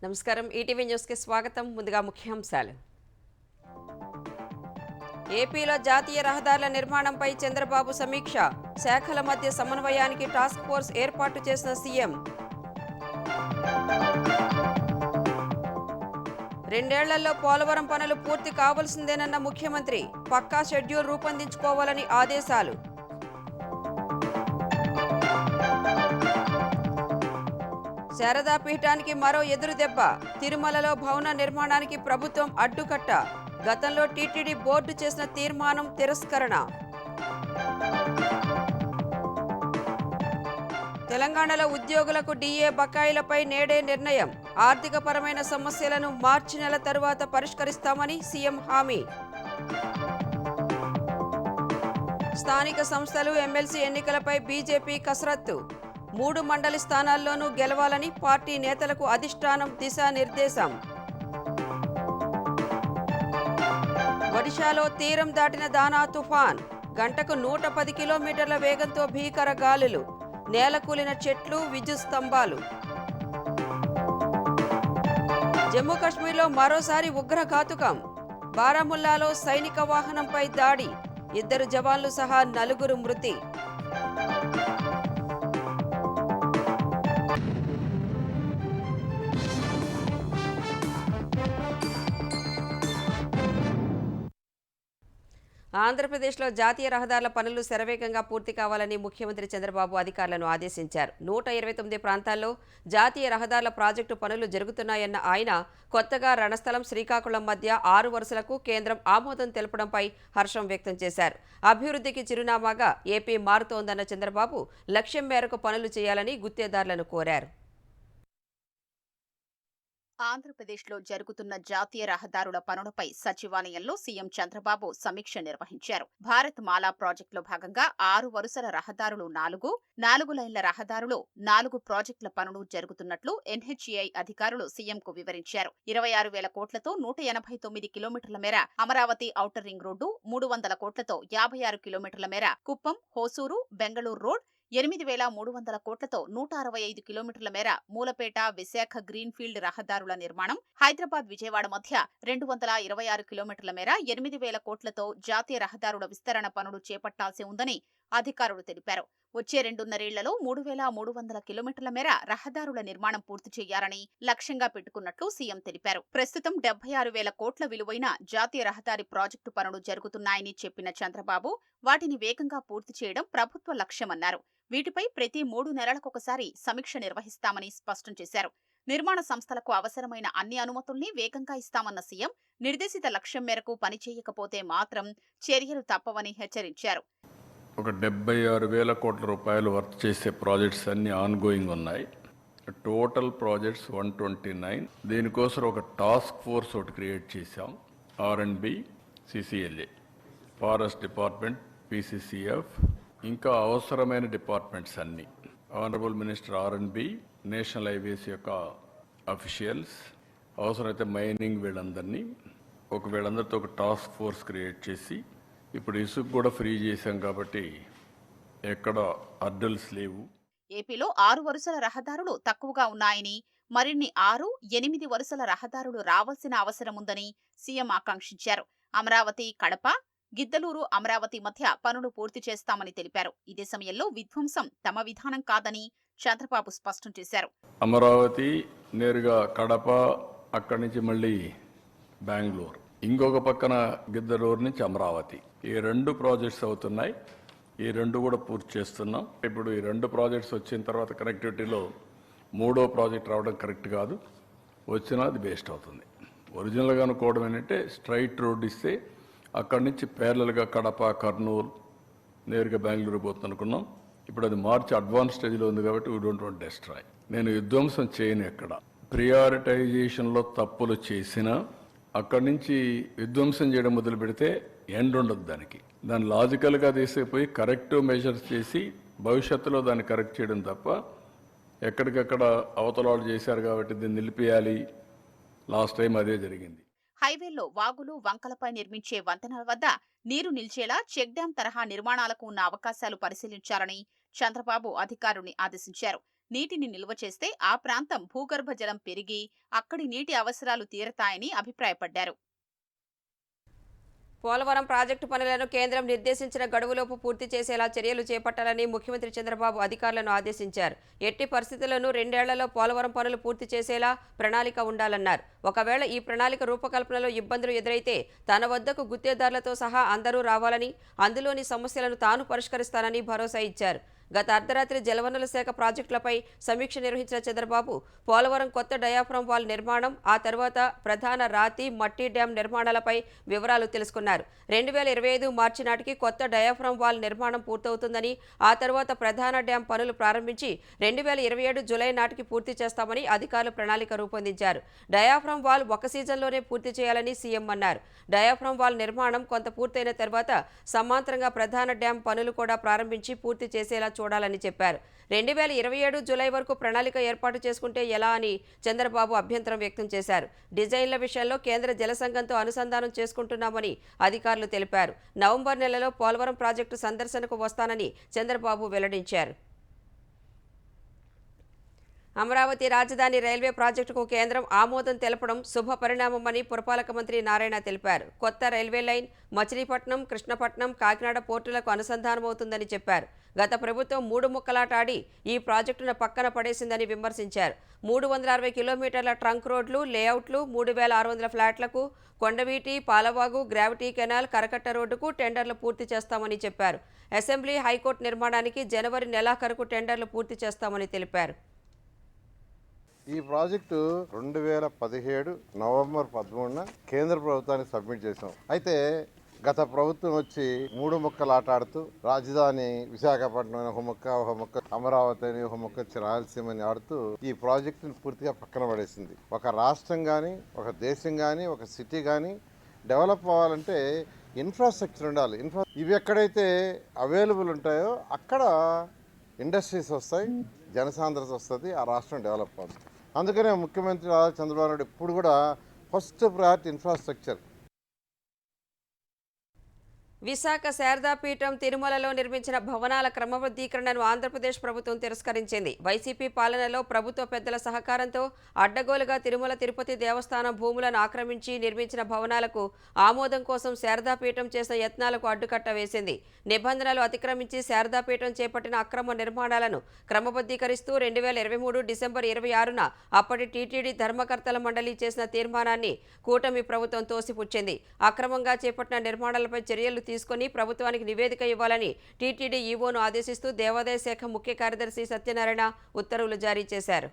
నమస్కారం ఈటీవీ న్యూస్కి స్వాగతం. ముందుగా ముఖ్యాంశాలు. ఏపీలో జాతీయ రహదారుల నిర్మాణంపై చంద్రబాబు సమీక్ష. శాఖల మధ్య సమన్వయానికి టాస్క్ ఫోర్స్ ఏర్పాటు చేసిన సీఎం. 2 ఏళ్లలో పోలవరం పనులు పూర్తి కావాల్సిందేనన్న ముఖ్యమంత్రి. పక్కా షెడ్యూల్ రూపొందించుకోవాలని ఆదేశాలు. శారదా పీఠానికి మరో ఎదురుదెబ్బ. తిరుమలలో భవన నిర్మాణానికి ప్రభుత్వం అడ్డుకట్ట. గతంలో టీటీడీ బోర్డు చేసిన తీర్మానం తిరస్కరణ. తెలంగాణలో ఉద్యోగులకు డీఏ బకాయిలపై నేడే నిర్ణయం. ఆర్థికపరమైన సమస్యలను మార్చి నెల తరువాత పరిష్కరిస్తామని సీఎం హామీ. స్థానిక సంస్థలు ఎమ్మెల్సీ ఎన్నికలపై బీజేపీ కసరత్తు. 3 మండలి స్థానాల్లోనూ గెలవాలని పార్టీ నేతలకు అధిష్టానం దిశానిర్దేశం. ఒడిశాలో తీరం దాటిన దానా తుఫాన్. గంటకు 110 కిలోమీటర్ల వేగంతో భీకర గాలులు. నేలకూలిన చెట్లు, విద్యుత్ స్తంభాలు. జమ్మూ కాశ్మీర్లో మరోసారి ఉగ్రఘాతుకం. బారాముల్లాలో సైనిక వాహనంపై దాడి. 2 జవాన్లు సహా 4 మృతి. ఆంధ్రప్రదేశ్లో జాతీయ రహదారుల పనులు శరవేగంగా పూర్తి కావాలని ముఖ్యమంత్రి చంద్రబాబు అధికారులను ఆదేశించారు. 129 ప్రాంతాల్లో జాతీయ రహదారుల ప్రాజెక్టు పనులు జరుగుతున్నాయన్న ఆయన కొత్తగా రణస్థలం శ్రీకాకుళం మధ్య 6 వరుసలకు కేంద్రం ఆమోదం తెలపడంపై హర్షం వ్యక్తం చేశారు. అభివృద్ధికి చిరునామాగా ఏపీ మారుతోందన్న చంద్రబాబు లక్ష్యం మేరకు పనులు చేయాలని గుత్తేదారులను కోరారు. ఆంధ్రప్రదేశ్లో జరుగుతున్న జాతీయ రహదారుల పనులపై సచివాలయంలో సీఎం చంద్రబాబు సమీక్ష నిర్వహించారు. భారత్ మాలా ప్రాజెక్టులో భాగంగా 6 వరుసల రహదారులు 4 లైన్ల రహదారులు 4 ప్రాజెక్టుల పనులు జరుగుతున్నట్లు ఎన్హెచ్ఏఐ అధికారులు సీఎంకు వివరించారు. 26,000 కోట్లతో 189 కిలోమీటర్ల మేర అమరావతి ఔటర్ రింగ్ రోడ్డు, 300 కోట్లతో 56 కిలోమీటర్ల మేర కుప్పం, హోసూరు, బెంగళూరు రోడ్, 8,300 కోట్లతో 165 కిలోమీటర్ల మేర మూలపేట, విశాఖ గ్రీన్ఫీల్డ్ రహదారుల నిర్మాణం, హైదరాబాద్ విజయవాడ మధ్య 226 కిలోమీటర్ల మేర 8,000 కోట్లతో జాతీయ రహదారుల విస్తరణ పనులు చేపట్టాల్సి ఉందని అధికారులు తెలిపారు. వచ్చే 2.5 ఏళ్లలో 3,300 కిలోమీటర్ల మేర రహదారుల నిర్మాణం పూర్తి చేయాలని లక్ష్యంగా పెట్టుకున్నట్లు సీఎం తెలిపారు. ప్రస్తుతం 76,000 కోట్ల విలువైన జాతీయ రహదారి ప్రాజెక్టు పనులు జరుగుతున్నాయని చెప్పిన చంద్రబాబు వాటిని వేగంగా పూర్తి చేయడం ప్రభుత్వ లక్ష్యమన్నారు. వీటిపై ప్రతి 3 నెలలకొకసారి సమీక్ష నిర్వహిస్తామని స్పష్టం చేశారు. నిర్మాణ సంస్థలకు అవసరమైన అన్ని అనుమతుల్ని వేగంగా ఇస్తామన్న సీఎం నిర్దేశిత లక్ష్యం మేరకు పనిచేయకపోతే మాత్రం చర్యలు తప్పవని హెచ్చరించారు. ఒక 76,000 కోట్ల రూపాయలు వర్క్ చేసే ప్రాజెక్ట్స్ అన్ని ఆన్గోయింగ్ ఉన్నాయి. Total projects 129. దీనికోసం ఒక టాస్క్ ఫోర్స్ ఒకటి క్రియేట్ చేశాం. R&B, CCLA, forest department, PCCF, ఇంకా అవసరమైన డిపార్ట్మెంట్స్ అన్ని. Honourable minister R&B, national highways యొక్క అఫీషియల్స్, అవసరమైతే మైనింగ్ వీళ్ళందరితో ఒక టాస్క్ ఫోర్స్ క్రియేట్ చేసి ఇప్పుడు ఇసుక కూడా ఫ్రీ చేశాం కాబట్టి ఎక్కడ అడ్డల్స్ లేవు. ఏపీలో 6 వరుసల రహదారులు తక్కువగా ఉన్నాయని, మరిన్ని 6, 8 వరుసల రహదారులు రావాల్సిన అవసరముందని సీఎం ఆకాంక్షించారు. అమరావతి, కడప, గిద్దలూరు, అమరావతి మధ్య పనులు పూర్తి చేస్తామని తెలిపారు. ఇదే సమయంలో విధ్వంసం తమ విధానం కాదని చంద్రబాబు స్పష్టం చేశారు. అమరావతి నేరుగా కడప, అక్కడి నుంచి మళ్ళీ బెంగళూరు, ఇంకొక పక్కన గిద్దలూరు నుంచి అమరావతి, ఈ 2 ప్రాజెక్ట్స్ అవుతున్నాయి. ఈ 2 కూడా పూర్తి చేస్తున్నాం. ఇప్పుడు ఈ 2 ప్రాజెక్ట్స్ వచ్చిన తర్వాత కనెక్టివిటీలో 3వ ప్రాజెక్ట్ రావడం కరెక్ట్ కాదు. వచ్చినా అది వేస్ట్ అవుతుంది. ఒరిజినల్గా అనుకోవడం ఏంటంటే స్ట్రైట్ రోడ్ ఇస్తే అక్కడి నుంచి ప్యారలల్గా కడప, కర్నూలు, నేరుగా బెంగళూరు పోతుంది అనుకున్నాం. ఇప్పుడు అది మార్చి అడ్వాన్స్ స్టేజ్లో ఉంది కాబట్టి వీ డోంట్ వాంట్ డెస్ట్రాయ్. నేను విధ్వంసం చేయను. ఎక్కడ ప్రియారిటైజేషన్లో తప్పులు చేసినా అక్కడి నుంచి విధ్వంసం చేయడం మొదలు పెడితే ఎండ్ ఉండదు. దాన్ని లాజికల్గా తీసుకుపోయి కరెక్టివ్ మెజర్స్ చేసి భవిష్యత్తులో దాన్ని కరెక్ట్ చేయడం తప్ప ఎక్కడికక్కడ అవతలాలు చేశారు కాబట్టి దీన్ని నిలిపేయాలి. లాస్ట్ టైం అదే జరిగింది. హైవేల్లో వాగులు, వంకలపై నిర్మించే వంతెనల వద్ద నీరు నిలిచేలా చెక్ డ్యాం తరహా నిర్మాణాలకు ఉన్న అవకాశాలు పరిశీలించాలని చంద్రబాబు అధికారుల్ని ఆదేశించారు. నీటిని నిల్వ చేస్తే ఆ ప్రాంతం భూగర్భ జలం పెరిగి అక్కడి నీటి అవసరాలు తీరతాయని అభిప్రాయపడ్డారు. పోలవరం ప్రాజెక్టు పనులను కేంద్రం నిర్దేశించిన గడువులోపు పూర్తి చేసేలా చర్యలు చేపట్టాలని ముఖ్యమంత్రి చంద్రబాబు అధికారులను ఆదేశించారు. ఎట్టి పరిస్థితుల్లోనూ 2 ఏళ్లలో పోలవరం పనులు పూర్తి చేసేలా ప్రణాళిక ఉండాలన్నారు. ఒకవేళ ఈ ప్రణాళిక రూపకల్పనలో ఇబ్బందులు ఎదురైతే తన వద్దకు గుత్తేదారులతో సహా అందరూ రావాలని, అందులోని సమస్యలను తాను పరిష్కరిస్తానని భరోసా ఇచ్చారు. గత అర్ధరాత్రి జలవనరుల శాఖ ప్రాజెక్టులపై సమీక్ష నిర్వహించిన చంద్రబాబు పోలవరం కొత్త డయాఫ్రమ్ వాల్ నిర్మాణం, ఆ తర్వాత ప్రధాన రాతి మట్టి డ్యాం నిర్మాణాలపై వివరాలు తెలుసుకున్నారు. 2025 మార్చి నాటికి కొత్త డయాఫ్రమ్ వాల్ నిర్మాణం పూర్తవుతుందని, ఆ తర్వాత ప్రధాన డ్యాం పనులు ప్రారంభించి 2027 జూలై నాటికి పూర్తి చేస్తామని అధికారులు ప్రణాళిక రూపొందించారు. డయాఫ్రమ్ వాల్ ఒక సీజన్లోనే పూర్తి చేయాలని సీఎం అన్నారు. డయాఫ్రమ్ వాల్ నిర్మాణం కొంత పూర్తయిన తర్వాత సమాంతరంగా ప్రధాన డ్యాం పనులు కూడా ప్రారంభించి పూర్తి చేసేలా చూడాలని చెప్పారు. 2027 జూలై వరకు ప్రణాళిక ఏర్పాటు చేసుకుంటే ఎలా అని చంద్రబాబు అభ్యంతరం వ్యక్తం చేశారు. డిజైన్ల విషయంలో కేంద్ర జల సంఘంతో అనుసంధానం చేసుకుంటున్నామని అధికారులు తెలిపారు. నవంబర్ నెలలో పోలవరం ప్రాజెక్టు సందర్శనకు వస్తానని చంద్రబాబు వెల్లడించారు. అమరావతి రాజధాని రైల్వే ప్రాజెక్టుకు కేంద్రం ఆమోదం తెలపడం శుభ పరిణామమని పురపాలక మంత్రి నారాయణ తెలిపారు. కొత్త రైల్వే లైన్ మచిలీపట్నం, కృష్ణపట్నం, కాకినాడ పోర్టులకు అనుసంధానమవుతుందని చెప్పారు. గత ప్రభుత్వం 3 ముక్కలాట ఆడి ఈ ప్రాజెక్టును పక్కన పడేసిందని విమర్శించారు. 360 కిలోమీటర్ల ట్రంక్ రోడ్లు, లేఅవుట్లు, 3600 ఫ్లాట్లకు, కొండవీటి, పాలవాగు, గ్రావిటీ కెనాల్, కరకట్ట రోడ్డుకు టెండర్లు పూర్తి చేస్తామని చెప్పారు. అసెంబ్లీ, హైకోర్టు నిర్మాణానికి జనవరి నెలాఖరుకు టెండర్లు పూర్తి చేస్తామని తెలిపారు. ఈ ప్రాజెక్టు 2017 నవంబర్ 13న కేంద్ర ప్రభుత్వానికి సబ్మిట్ చేసాం. అయితే గత ప్రభుత్వం వచ్చి 3 ముక్కలు ఆట ఆడుతూ రాజధాని విశాఖపట్నం ఒక ముక్క అమరావతి అని, ఒక ముక్క రాయలసీమ అని ఆడుతూ ఈ ప్రాజెక్టును పూర్తిగా పక్కన పడేసింది. ఒక రాష్ట్రం కానీ, ఒక దేశం కానీ, ఒక సిటీ కానీ డెవలప్ అవ్వాలంటే ఇన్ఫ్రాస్ట్రక్చర్ ఉండాలి. ఇవి ఎక్కడైతే అవైలబుల్ ఉంటాయో అక్కడ ఇండస్ట్రీస్ వస్తాయి, జనసాంద్రత వస్తుంది, ఆ రాష్ట్రం డెవలప్ అవుతుంది. అందుకనే ముఖ్యమంత్రి చంద్రబాబు నాయుడు ఇప్పుడు కూడా first priority infrastructure. Visakha Sharada Peetham తిరుమలలో నిర్మించిన భవనాల క్రమబద్ధీకరణను ఆంధ్రప్రదేశ్ ప్రభుత్వం తిరస్కరించింది. వైసీపీ పాలనలో ప్రభుత్వ పెద్దల సహకారంతో అడ్డగోలుగా తిరుమల తిరుపతి దేవస్థానం భూములను ఆక్రమించి నిర్మించిన భవనాలకు ఆమోదం కోసం శారదాపీఠం చేసిన యత్నాలకు అడ్డుకట్ట వేసింది. నిబంధనలు అతిక్రమించి శారదాపీఠం చేపట్టిన అక్రమ నిర్మాణాలను క్రమబద్ధీకరిస్తూ 2023 డిసెంబర్ 26న అప్పటి టీటీడీ ధర్మకర్తల మండలి చేసిన తీర్మానాన్ని కూటమి ప్రభుత్వం తోసిపుచ్చింది. అక్రమంగా చేపట్టిన నిర్మాణాలపై చర్యలు తీసుకుని ప్రభుత్వానికి నివేదిక ఇవ్వాలని టీటీడీ ఈవోను ఆదేశిస్తూ దేవాదాయ శాఖ ముఖ్య కార్యదర్శి సత్యనారాయణ ఉత్తర్వులు జారీ చేశారు.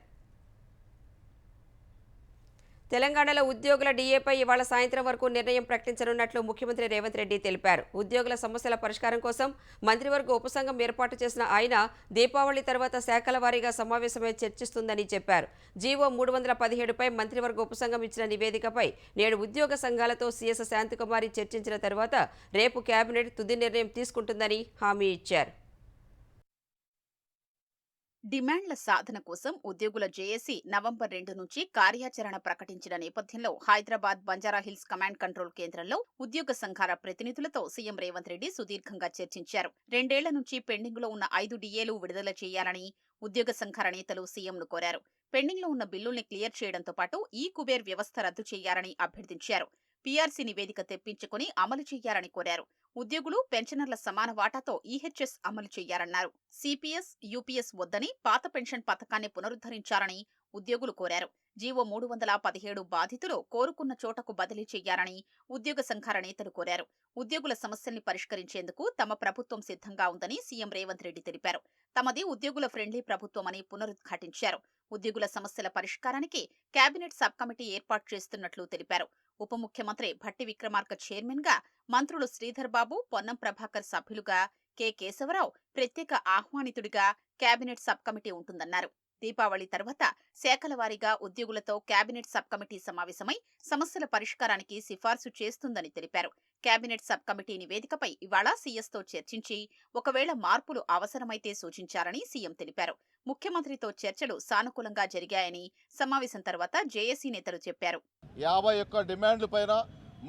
తెలంగాణలో ఉద్యోగుల డీఏపై ఇవాళ సాయంత్రం వరకు నిర్ణయం ప్రకటించనున్నట్లు ముఖ్యమంత్రి రేవంత్ రెడ్డి తెలిపారు. ఉద్యోగుల సమస్యల పరిష్కారం కోసం మంత్రివర్గ ఉపసంఘం ఏర్పాటు చేసిన ఆయన దీపావళి తర్వాత శాఖల వారీగా సమావేశమై చర్చిస్తుందని చెప్పారు. జీవో 317పై మంత్రివర్గ ఉపసంఘం ఇచ్చిన నివేదికపై నేడు ఉద్యోగ సంఘాలతో సీఎస్ శాంతికుమారి చర్చించిన తర్వాత రేపు కేబినెట్ తుది నిర్ణయం తీసుకుంటుందని హామీ ఇచ్చారు. డిమాండ్ల సాధన కోసం ఉద్యోగుల జేఏసీ నవంబర్ 2 నుంచి కార్యాచరణ ప్రకటించిన నేపథ్యంలో హైదరాబాద్ బంజారాహిల్స్ కమాండ్ కంట్రోల్ కేంద్రంలో ఉద్యోగ సంఘాల ప్రతినిధులతో సీఎం రేవంత్ రెడ్డి సుదీర్ఘంగా చర్చించారు. 2 ఏళ్ల నుంచి పెండింగ్లో ఉన్న 5 డీఏలు విడుదల చేయాలని ఉద్యోగ సంఘాల నేతలు సీఎంను కోరారు. పెండింగ్లో ఉన్న బిల్లుల్ని క్లియర్ చేయడంతో పాటు ఈ కుబేర్ వ్యవస్థ రద్దు చేయాలని అభ్యర్థించారు. పీఆర్సీ నివేదిక తెప్పించుకుని అమలు చేయాలని కోరారు. ఉద్యోగులు, పెన్షనర్ల సమాన వాటాతో ఈహెచ్ఎస్ అమలు చేయాలన్నారు. సిపిఎస్, యూపీఎస్ వద్దని పాత పెన్షన్ పథకాన్ని పునరుద్ధరించాలని ఉద్యోగులు కోరారు. జీవో 317 బాధితులు కోరుకున్న చోటకు బదిలీ చేయాలని ఉద్యోగ సంఘాల నేతలు కోరారు. ఉద్యోగుల సమస్యల్ని పరిష్కరించేందుకు తమ ప్రభుత్వం సిద్ధంగా ఉందని సీఎం రేవంత్ రెడ్డి తెలిపారు. తమది ఉద్యోగుల ఫ్రెండ్లీ ప్రభుత్వమని పునరుద్ఘాటించారు. ఉద్యోగుల సమస్యల పరిష్కారానికి కేబినెట్ సబ్ కమిటీ ఏర్పాటు చేస్తున్నట్లు తెలిపారు. ఉప ముఖ్యమంత్రి భట్టి విక్రమార్క చైర్మన్ గా, మంత్రులు శ్రీధర్ బాబు, పొన్నం ప్రభాకర్ సభ్యులుగా, కె కేశవరావు ప్రత్యేక ఆహ్వానితుడిగా కేబినెట్ సబ్ కమిటీ ఉంటుందన్నారు. దీపావళి తర్వాత శాఖల వారీగా ఉద్యోగులతో కేబినెట్ సబ్ కమిటీ సమావేశమై సమస్యల పరిష్కారానికి సిఫార్సు చేస్తుందని తెలిపారు. కేబినెట్ సబ్ కమిటీ నివేదికపై ఇవాళ సీఎస్తో చర్చించి ఒకవేళ మార్పులు అవసరమైతే సూచించాలని సీఎం తెలిపారు. ముఖ్యమంత్రితో చర్చలు సానుకూలంగా జరిగాయని సమావేశం తర్వాత జేఏసీ నేతలు చెప్పారు. 51 డిమాండ్ల పైన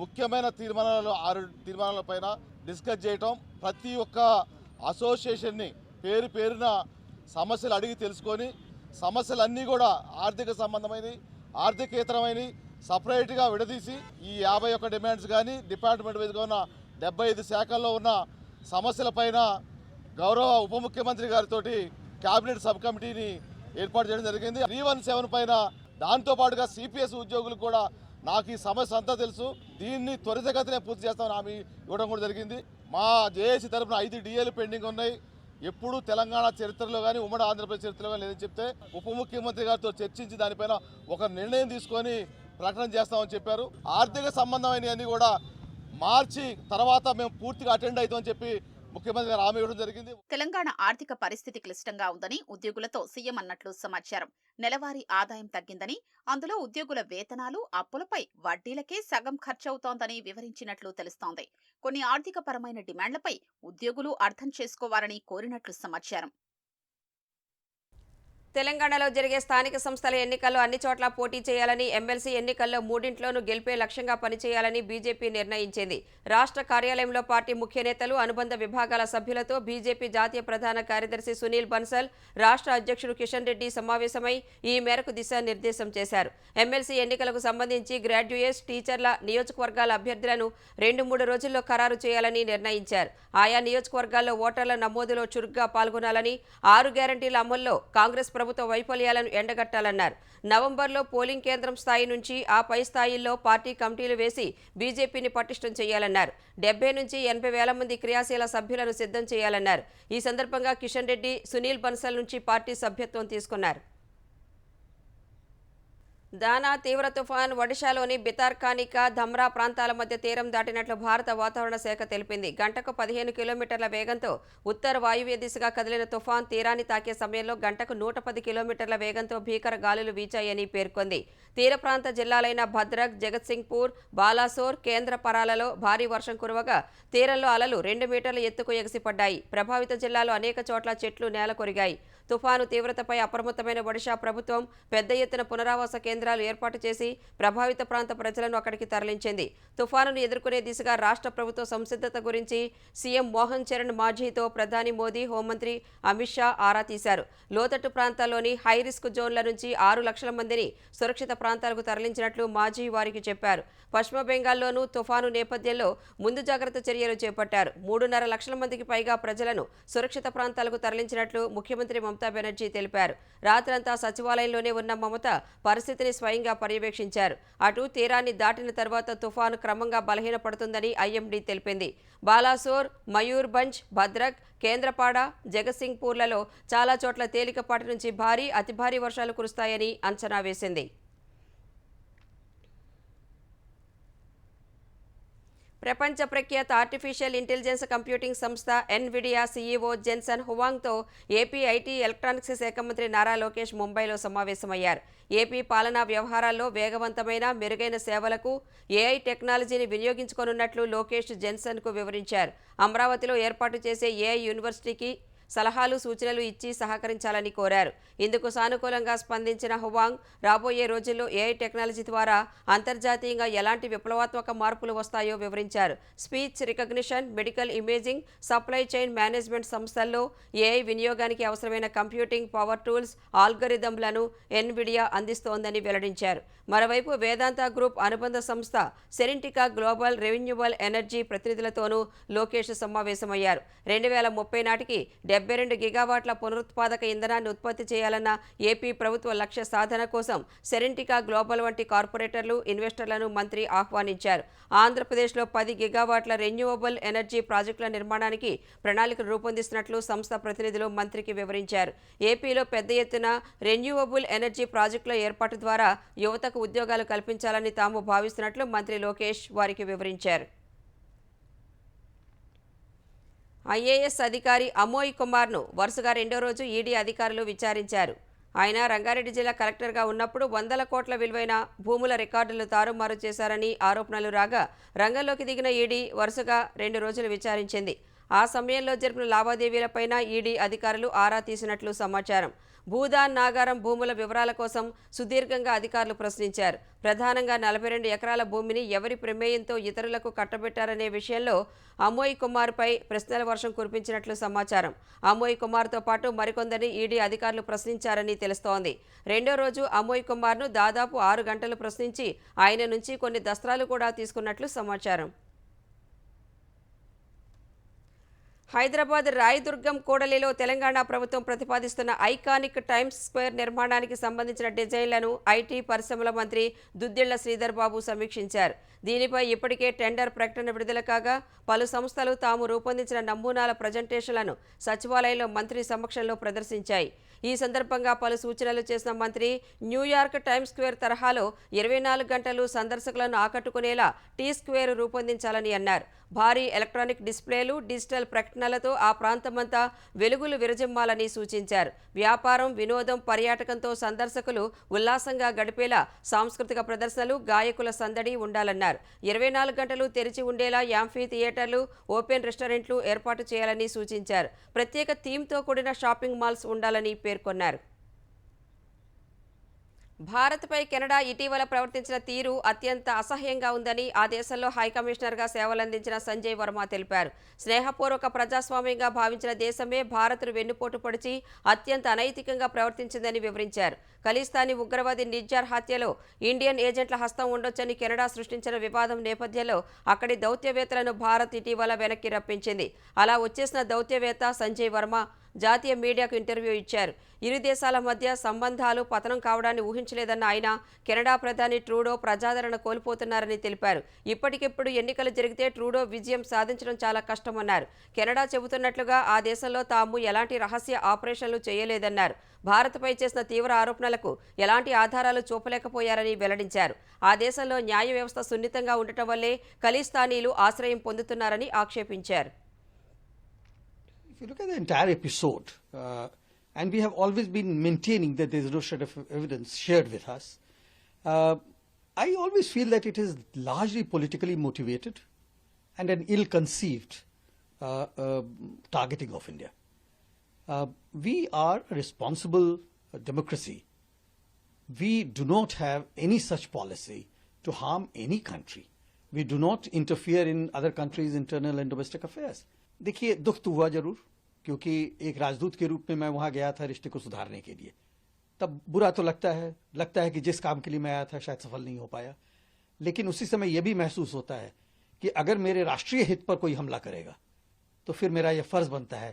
ముఖ్యమైన 6 తీర్మానాల పైన డిస్కస్ చేయటం, ప్రతి ఒక్క అసోసియేషన్ని పేరున సమస్యలు అడిగి తెలుసుకొని సమస్యలన్నీ కూడా ఆర్థిక సంబంధమైనవి, ఆర్థికేతరమైనవి సపరేట్గా విడదీసి ఈ 51 డిమాండ్స్ కానీ డిపార్ట్మెంట్ వైజ్గా ఉన్న 75 శాఖల్లో ఉన్న సమస్యలపైన గౌరవ ఉప ముఖ్యమంత్రి గారితో క్యాబినెట్ సబ్ కమిటీని ఏర్పాటు చేయడం జరిగింది. 317 పైన దాంతోపాటుగా సిపిఎస్ ఉద్యోగులకు కూడా నాకు ఈ సమస్య అంతా తెలుసు, దీన్ని త్వరితగతినే పూర్తి చేస్తామని హామీ ఇవ్వడం కూడా జరిగింది. మా జేఏసీ తరఫున 5 డిఏలు పెండింగ్ ఉన్నాయి. ఎప్పుడు తెలంగాణ చరిత్రలో కానీ ఉమ్మడి ఆంధ్రప్రదేశ్ చరిత్రలో కానీ లేదని చెప్తే ఉప ముఖ్యమంత్రి గారితో చర్చించి దానిపైన ఒక నిర్ణయం తీసుకొని ప్రకటన చేస్తామని చెప్పారు. ఆర్థిక సంబంధమైనవన్నీ కూడా మార్చి తర్వాత మేము పూర్తిగా అటెండ్ అవుతామని చెప్పి ముఖ్యమంత్రి గారు హామీ ఇవ్వడం జరిగింది. తెలంగాణ ఆర్థిక పరిస్థితి క్లిష్టంగా ఉందని ఉద్యోగులతో సీఎం అన్నట్లు సమాచారం. నెలవారీ ఆదాయం తగ్గిందని, అందులో ఉద్యోగుల వేతనాలు, అప్పులపై వడ్డీలకే సగం ఖర్చవుతోందని వివరించినట్లు తెలుస్తోంది. కొన్ని ఆర్థిక పరమైన డిమాండ్లపై ఉద్యోగులు అర్థం చేసుకోవాలని కోరినట్లు సమాచారం. తెలంగాణలో జరిగే స్థానిక సంస్థల ఎన్నికల్లో అన్ని చోట్ల పోటీ చేయాలని, ఎమ్మెల్సీ ఎన్నికల్లో 3 గెలిపే లక్ష్యంగా పనిచేయాలని బీజేపీ నిర్ణయించింది. రాష్ట్ర కార్యాలయంలో పార్టీ ముఖ్య నేతలు, అనుబంధ విభాగాల సభ్యులతో బీజేపీ జాతీయ ప్రధాన కార్యదర్శి సునీల్ బన్సల్, రాష్ట్ర అధ్యక్షుడు కిషన్ రెడ్డి సమావేశమై ఈ మేరకు దిశానిర్దేశం చేశారు. ఎమ్మెల్సీ ఎన్నికలకు సంబంధించి గ్రాడ్యుయేట్స్, టీచర్ల నియోజకవర్గాల అభ్యర్థులను 2-3 రోజుల్లో ఖరారు చేయాలని నిర్ణయించారు. ఆయా నియోజకవర్గాల్లో ఓటర్ల నమోదులో చురుగ్గా పాల్గొనాలని, 6 గ్యారంటీల అమల్లో కాంగ్రెస్ ప్రభుత్వ వైఫల్యాలను ఎండగట్టాలన్నారు. నవంబర్లో పోలింగ్ కేంద్రం స్థాయి నుంచి ఆ పై స్థాయిల్లో పార్టీ కమిటీలు వేసి బీజేపీని పటిష్టం చేయాలన్నారు. 70 నుంచి 80 వేల మంది క్రియాశీల సభ్యులను సిద్ధం చేయాలన్నారు. ఈ సందర్భంగా కిషన్ రెడ్డి, సునీల్ బన్సల్ నుంచి పార్టీ సభ్యత్వం తీసుకున్నారు. దానా తీవ్ర తుఫాన్ ఒడిశాలోని బితార్కానికా, ధమ్రా ప్రాంతాల మధ్య తీరం దాటినట్లు భారత వాతావరణ శాఖ తెలిపింది. గంటకు 15 కిలోమీటర్ల వేగంతో ఉత్తర వాయువ్య దిశగా కదిలిన తుఫాన్ తీరాన్ని తాకే సమయంలో గంటకు 110 కిలోమీటర్ల వేగంతో భీకర గాలులు వీచాయని పేర్కొంది. తీర ప్రాంత జిల్లాలైన భద్రక్, జగత్సింగ్పూర్, బాలాసోర్, కేంద్రపరాలలో భారీ వర్షం కురవగా తీరంలో అలలు 2 మీటర్ల ఎత్తుకు ఎగసిపడ్డాయి. ప్రభావిత జిల్లాలో అనేక చోట్ల చెట్లు నేలకొరిగాయి. తుఫాను తీవ్రతపై అప్రమత్తమైన ఒడిశా ప్రభుత్వం పెద్ద ఎత్తున పునరావాస కేంద్రాలు ఏర్పాటు చేసి ప్రభావిత ప్రాంత ప్రజలను అక్కడికి తరలించింది. తుఫానును ఎదుర్కొనే దిశగా రాష్ట్ర ప్రభుత్వ సంసిద్ధత గురించి సీఎం మోహన్ చరణ్ మాఝీతో ప్రధాని మోదీ, హోంమంత్రి అమిత్ షా ఆరా తీశారు. లోతట్టు ప్రాంతాల్లోని హై రిస్క్ జోన్ల నుంచి 6 లక్షల మందిని సురక్షిత ప్రాంతాలకు తరలించినట్లు మాఝీ వారికి చెప్పారు. పశ్చిమ బెంగాల్లోనూ తుఫాను నేపథ్యంలో ముందు జాగ్రత్త చర్యలు చేపట్టారు. 3.5 లక్షల మందికి పైగా ప్రజలను సురక్షిత ప్రాంతాలకు తరలించినట్లు ముఖ్యమంత్రి మమతా బెనర్జీ తెలిపారు. రాత్రంతా సచివాలయంలోనే ఉన్న మమత పరిస్థితిని స్వయంగా పర్యవేక్షించారు. అటు తీరాన్ని దాటిన తర్వాత తుఫాను క్రమంగా బలహీనపడుతుందని ఐఎండీ తెలిపింది. బాలాసోర్, మయూర్భంజ్, భద్రక్, కేంద్రపాడ, జగత్సింగ్పూర్లలో చాలా చోట్ల తేలికపాటి నుంచి భారీ, అతి భారీ వర్షాలు కురుస్తాయని అంచనా వేసింది. ప్రపంచ ప్రఖ్యాత ఆర్టిఫిషియల్ ఇంటెలిజెన్స్ కంప్యూటింగ్ సంస్థ ఎన్విడియా సీఈఓ జెన్సన్ హువాంగ్తో ఏపీ ఐటీ ఎలక్ట్రానిక్స్ శాఖ మంత్రి నారా లోకేష్ ముంబైలో సమావేశమయ్యారు. ఏపీ పాలనా వ్యవహారాల్లో వేగవంతమైన, మెరుగైన సేవలకు ఏఐ టెక్నాలజీని వినియోగించుకోనున్నట్లు లోకేష్ జెన్సన్కు వివరించారు. అమరావతిలో ఏర్పాటు చేసే ఏఐ యూనివర్సిటీకి సలహాలు, సూచనలు ఇచ్చి సహకరించాలని కోరారు. ఇందుకు సానుకూలంగా స్పందించిన హువాంగ్ రాబోయే రోజుల్లో ఏఐ టెక్నాలజీ ద్వారా అంతర్జాతీయంగా ఎలాంటి విప్లవాత్మక మార్పులు వస్తాయో వివరించారు. Speech recognition, medical imaging, supply chain management సంస్థల్లో ఏఐ వినియోగానికి అవసరమైన కంప్యూటింగ్ పవర్ టూల్స్, ఆల్గరిథంలను ఎన్విడియా అందిస్తోందని వెల్లడించారు. మరోవైపు వేదాంత గ్రూప్ అనుబంధ సంస్థ సెరెంటికా గ్లోబల్ రెన్యూవబుల్ ఎనర్జీ ప్రతినిధులతోనూ లోకేష్ సమావేశమయ్యారు. 2030 నాటికి 72 గిగావాట్ల పునరుత్పాదక ఇంధనాన్ని ఉత్పత్తి చేయాలన్న ఏపీ ప్రభుత్వ లక్ష్య సాధన కోసం సెరెంటికా గ్లోబల్ వంటి కార్పొరేటర్లు, ఇన్వెస్టర్లను మంత్రి ఆహ్వానించారు. ఆంధ్రప్రదేశ్లో 10 గిగావాట్ల రెన్యూవబుల్ ఎనర్జీ ప్రాజెక్టుల నిర్మాణానికి ప్రణాళికలు రూపొందిస్తున్నట్లు సంస్థ ప్రతినిధులు మంత్రికి వివరించారు. ఏపీలో పెద్ద ఎత్తున రెన్యూవబుల్ ఎనర్జీ ప్రాజెక్టుల ఏర్పాటు ద్వారా యువతకు ఉద్యోగాలు కల్పించాలని తాము భావిస్తున్నట్లు మంత్రి లోకేష్ వారికి వివరించారు. ఐఏఎస్ అధికారి అమోయ్ కుమార్ను వరుసగా 2వ రోజు ఈడీ అధికారులు విచారించారు. ఆయన రంగారెడ్డి జిల్లా కలెక్టర్గా ఉన్నప్పుడు 100 కోట్ల విలువైన భూముల రికార్డులు తారుమారు చేశారని ఆరోపణలు రాగా రంగంలోకి దిగిన ఈడీ వరుసగా 2 రోజులు విచారించింది. ఆ సమయంలో జరిపిన లావాదేవీలపైన ఈడీ అధికారులు ఆరా తీసినట్లు సమాచారం. భూదాన్ నాగారం భూముల వివరాల కోసం సుదీర్ఘంగా అధికారులు ప్రశ్నించారు. ప్రధానంగా 42 ఎకరాల భూమిని ఎవరి ప్రమేయంతో ఇతరులకు కట్టబెట్టారనే విషయంలో అమోయ్ కుమార్పై ప్రశ్నల వర్షం కురిపించినట్లు సమాచారం. అమోయ్ కుమార్తో పాటు మరికొందరిని ఈడీ అధికారులు ప్రశ్నించారని తెలుస్తోంది. రెండో రోజు అమోయ్ కుమార్ను దాదాపు 6 గంటలు ప్రశ్నించి ఆయన నుంచి కొన్ని దస్త్రాలు కూడా తీసుకున్నట్లు సమాచారం. హైదరాబాద్ రాయదుర్గం కూడలిలో తెలంగాణ ప్రభుత్వం ప్రతిపాదిస్తున్న ఐకానిక్ టైమ్స్ స్క్వేర్ నిర్మాణానికి సంబంధించిన డిజైన్లను ఐటీ పరిశ్రమల మంత్రి దుద్దిళ్ల శ్రీధర్ బాబు సమీక్షించారు. దీనిపై ఇప్పటికే టెండర్ ప్రకటన విడుదల కాగా పలు సంస్థలు తాము రూపొందించిన నమూనాల ప్రజెంటేషన్లను సచివాలయంలో మంత్రి సమక్షంలో ప్రదర్శించాయి. ఈ సందర్భంగా పలు సూచనలు చేసిన మంత్రి న్యూయార్క్ టైమ్స్ స్క్వేర్ తరహాలో 24 గంటలు సందర్శకులను ఆకట్టుకునేలా టీ స్క్వేర్ రూపొందించాలని అన్నారు. భారీ ఎలక్ట్రానిక్ డిస్ప్లేలు, డిజిటల్ ప్రకటనలతో ఆ ప్రాంతమంతా వెలుగులు విరజిమ్మాలని సూచించారు. వ్యాపారం, వినోదం, పర్యాటకంతో సందర్శకులు ఉల్లాసంగా గడిపేలా సాంస్కృతిక ప్రదర్శనలు, గాయకుల సందడి ఉండాలన్నారు. 24 గంటలు తెరిచి ఉండేలా యాంఫీ థియేటర్లు, ఓపెన్ రెస్టారెంట్లు ఏర్పాటు చేయాలని సూచించారు. ప్రత్యేక థీమ్తో కూడిన షాపింగ్ మాల్స్ ఉండాలని పేర్కొన్నారు. భారత్పై కెనడా ఇటీవల ప్రవర్తించిన తీరు అత్యంత అసహ్యంగా ఉందని ఆ దేశంలో హైకమిషనర్గా సేవలందించిన సంజయ్ వర్మ తెలిపారు. స్నేహపూర్వక ప్రజాస్వామ్యంగా భావించిన దేశమే భారత్ను వెన్నుపోటు పొడిచి అత్యంత అనైతికంగా ప్రవర్తించిందని వివరించారు. ఖలిస్తానీ ఉగ్రవాది నిజ్జార్ హత్యలో ఇండియన్ ఏజెంట్ల హస్తం ఉండొచ్చని కెనడా సృష్టించిన వివాదం నేపథ్యంలో అక్కడి దౌత్యవేత్తలను భారత్ ఇటీవల వెనక్కి రప్పించింది. అలా వచ్చేసిన దౌత్యవేత్త సంజయ్ వర్మ జాతీయ మీడియాకు ఇంటర్వ్యూ ఇచ్చారు. ఇరు దేశాల మధ్య సంబంధాలు పతనం కావడాన్ని ఊహించలేదన్న ఆయన కెనడా ప్రధాని ట్రూడో ప్రజాదరణ కోల్పోతున్నారని తెలిపారు. ఇప్పటికిప్పుడు ఎన్నికలు జరిగితే ట్రూడో విజయం సాధించడం చాలా కష్టమన్నారు. కెనడా చెబుతున్నట్లుగా ఆ దేశంలో తాము ఎలాంటి రహస్య ఆపరేషన్లు చేయలేదన్నారు. భారత్పై చేసిన తీవ్ర ఆరోపణలకు ఎలాంటి ఆధారాలు చూపలేకపోయారని వెల్లడించారు. ఆ దేశంలో న్యాయ వ్యవస్థ సున్నితంగా ఉండటం వల్లే ఖలిస్తానీలు ఆశ్రయం పొందుతున్నారని ఆక్షేపించారు. If you look at the entire episode, and we have always been maintaining that there is no shred of evidence shared with us, I always feel that it is largely politically motivated and an ill-conceived targeting of India. We are a responsible democracy. We do not have any such policy to harm any country. We do not interfere in other countries' internal and domestic affairs. देखिए, दुख तो हुआ जरूर, क्योंकि एक राजदूत के रूप में मैं वहां गया था रिश्ते को सुधारने के लिए. तब बुरा तो लगता है कि जिस काम के लिए मैं आया था शायद सफल नहीं हो पाया. लेकिन उसी समय यह भी महसूस होता है कि अगर मेरे राष्ट्रीय हित पर कोई हमला करेगा तो फिर मेरा यह फर्ज बनता है.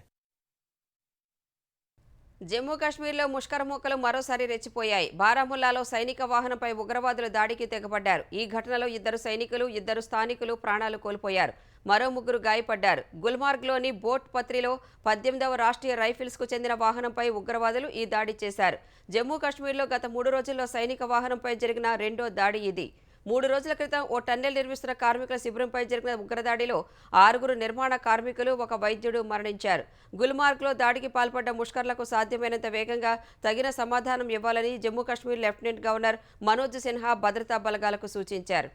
జమ్మూ కాశ్మీర్లో ముష్కర మూకలు మరోసారి రెచ్చిపోయాయి. బారాముల్లాలో సైనిక వాహనంపై ఉగ్రవాదులు దాడికి తెగబడ్డారు. ఈ ఘటనలో 2 సైనికులు, 2 స్థానికులు ప్రాణాలు కోల్పోయారు. మరో 3 గాయపడ్డారు. గుల్మార్గ్లోని బోట్ పత్రిలో 18వ రాష్ట్రీయ రైఫిల్స్కు చెందిన వాహనంపై ఉగ్రవాదులు ఈ దాడి చేశారు. జమ్మూ కాశ్మీర్లో గత 3 రోజుల్లో సైనిక వాహనంపై జరిగిన రెండో దాడి ఇది. 3 రోజుల క్రితం ఓ టన్నెల్ నిర్మిస్తున్న కార్మికుల శిబిరంపై జరిగిన ఉగ్రదాడిలో 6 నిర్మాణ కార్మికులు, 1 వైద్యుడు మరణించారు. గుల్మార్గ్లో దాడికి పాల్పడ్డ ముష్కర్లకు సాధ్యమైనంత వేగంగా తగిన సమాధానం ఇవ్వాలని జమ్మూ కాశ్మీర్ లెఫ్టినెంట్ గవర్నర్ మనోజ్ సిన్హా భద్రతా బలగాలకు సూచించారు.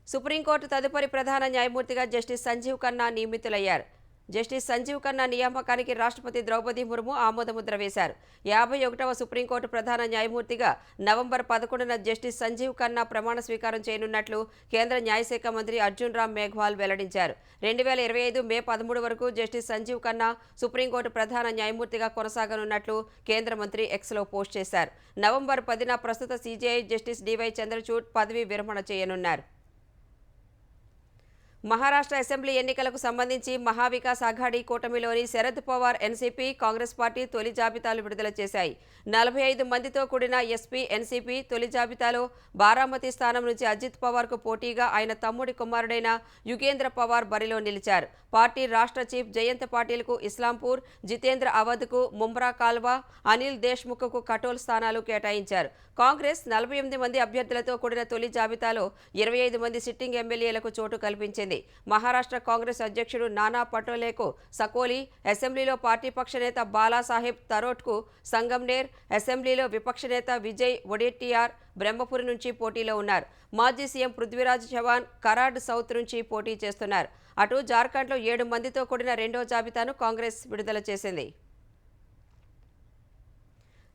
సుప్రీంకోర్టు తదుపరి ప్రధాన న్యాయమూర్తిగా జస్టిస్ సంజీవ్ ఖన్నా నియమితులయ్యారు. జస్టిస్ సంజీవ్ ఖన్నా నియామకానికి రాష్ట్రపతి ద్రౌపది ముర్ము ఆమోదముద్ర వేశారు. 51వ సుప్రీంకోర్టు ప్రధాన న్యాయమూర్తిగా నవంబర్ 11న జస్టిస్ సంజీవ్ ఖన్నా ప్రమాణ స్వీకారం చేయనున్నట్లు కేంద్ర న్యాయశాఖ మంత్రి అర్జున్ రామ్ మేఘ్వాల్ వెల్లడించారు. 2025 మే 13 వరకు జస్టిస్ సంజీవ్ ఖన్నా సుప్రీంకోర్టు ప్రధాన న్యాయమూర్తిగా కొనసాగనున్నట్లు కేంద్ర మంత్రి ఎక్స్లో పోస్ట్ చేశారు. నవంబర్ 10న ప్రస్తుత సీజేఐ జస్టిస్ డివై చంద్రచూడ్ పదవీ విరమణ చేయనున్నారు. మహారాష్ట్ర అసెంబ్లీ ఎన్నికలకు సంబంధించి మహావికాస్ అఘాడీ కూటమిలోని శరద్ పవార్ ఎన్సీపీ, కాంగ్రెస్ పార్టీ తొలి జాబితాలు విడుదల చేశాయి. 45 మందితో కూడిన ఎస్పీ ఎన్సీపీ తొలి జాబితాలో బారామతి స్థానం నుంచి అజిత్ పవార్కు పోటీగా ఆయన తమ్ముడి కుమారుడైన యుగేంద్ర పవార్ బరిలో నిలిచారు. పార్టీ రాష్ట్ర చీఫ్ జయంత్ పాటిల్కు ఇస్లాంపూర్, జితేంద్ర అవధ్కు ముంబ్రా కాల్వా, అనిల్ దేశ్ముఖ్కు కటోల్ స్థానాలు కేటాయించారు. కాంగ్రెస్ 48 మంది అభ్యర్థులతో కూడిన తొలి జాబితాలో 25 మంది సిట్టింగ్ ఎమ్మెల్యేలకు చోటు కల్పించింది. మహారాష్ట్ర కాంగ్రెస్ అధ్యక్షుడు నానా పటోలేకు సకోలి, అసెంబ్లీలో పార్టీ పక్ష నేత బాలాసాహెబ్ తరోట్కు సంగంనేర్, అసెంబ్లీలో విపక్ష నేత విజయ్ వడేటియార్ బ్రహ్మపురి నుంచి పోటీలో ఉన్నారు. మాజీ సీఎం పృథ్వీరాజ్ చవాన్ కరాడ్ సౌత్ నుంచి పోటీ చేస్తున్నారు. అటు జార్ఖండ్లో 7 మందితో కూడిన రెండో జాబితాను కాంగ్రెస్ విడుదల చేసింది.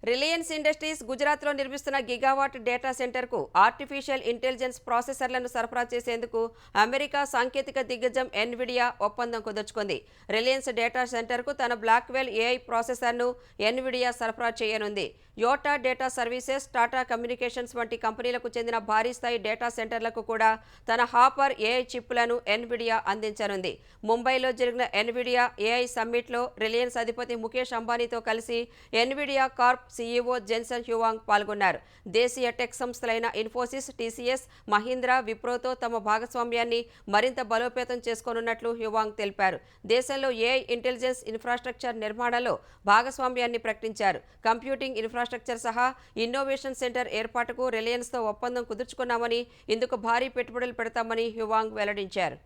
రిలయన్స్ ఇండస్ట్రీస్ గుజరాత్లో నిర్మిస్తున్న గిగావాట్ డేటా సెంటర్కు ఆర్టిఫిషియల్ ఇంటెలిజెన్స్ ప్రాసెసర్లను సరఫరా చేసేందుకు అమెరికా సాంకేతిక దిగ్గజం ఎన్విడియా ఒప్పందం కుదుర్చుకుంది. రిలయన్స్ డేటా సెంటర్కు తన బ్లాక్వెల్ ఏఐ ప్రాసెసర్ను ఎన్విడియా సరఫరా చేయనుంది. యోటా డేటా సర్వీసెస్, టాటా కమ్యూనికేషన్స్ వంటి కంపెనీలకు చెందిన భారీ స్థాయి డేటా సెంటర్లకు కూడా తన హాపర్ ఏఐ చిప్లను ఎన్విడియా అందించనుంది. ముంబైలో జరిగిన ఎన్విడియా ఏఐ సమ్మిట్లో రిలయన్స్ అధిపతి ముఖేష్ అంబానీతో కలిసి ఎన్విడియా కార్ప్ సీఈఓ జెన్సన్ హ్యూవాంగ్ పాల్గొన్నారు. దేశీయ టెక్ సంస్థలైన ఇన్ఫోసిస్, టీసీఎస్, మహీంద్రా, విప్రోతో తమ భాగస్వామ్యాన్ని మరింత బలోపేతం చేసుకోనున్నట్లు హ్యూవాంగ్ తెలిపారు. దేశంలో ఏఐ ఇంటెలిజెన్స్ ఇన్ఫ్రాస్ట్రక్చర్ నిర్మాణంలో భాగస్వామ్యాన్ని ప్రకటించారు. కంప్యూటింగ్ ఇన్ఫ్రాస్ట్రక్చర్ సహా ఇన్నోవేషన్ సెంటర్ ఏర్పాటుకు రిలయన్స్తో ఒప్పందం కుదుర్చుకున్నామని, ఇందుకు భారీ పెట్టుబడులు పెడతామని హ్యూవాంగ్ వెల్లడించారు.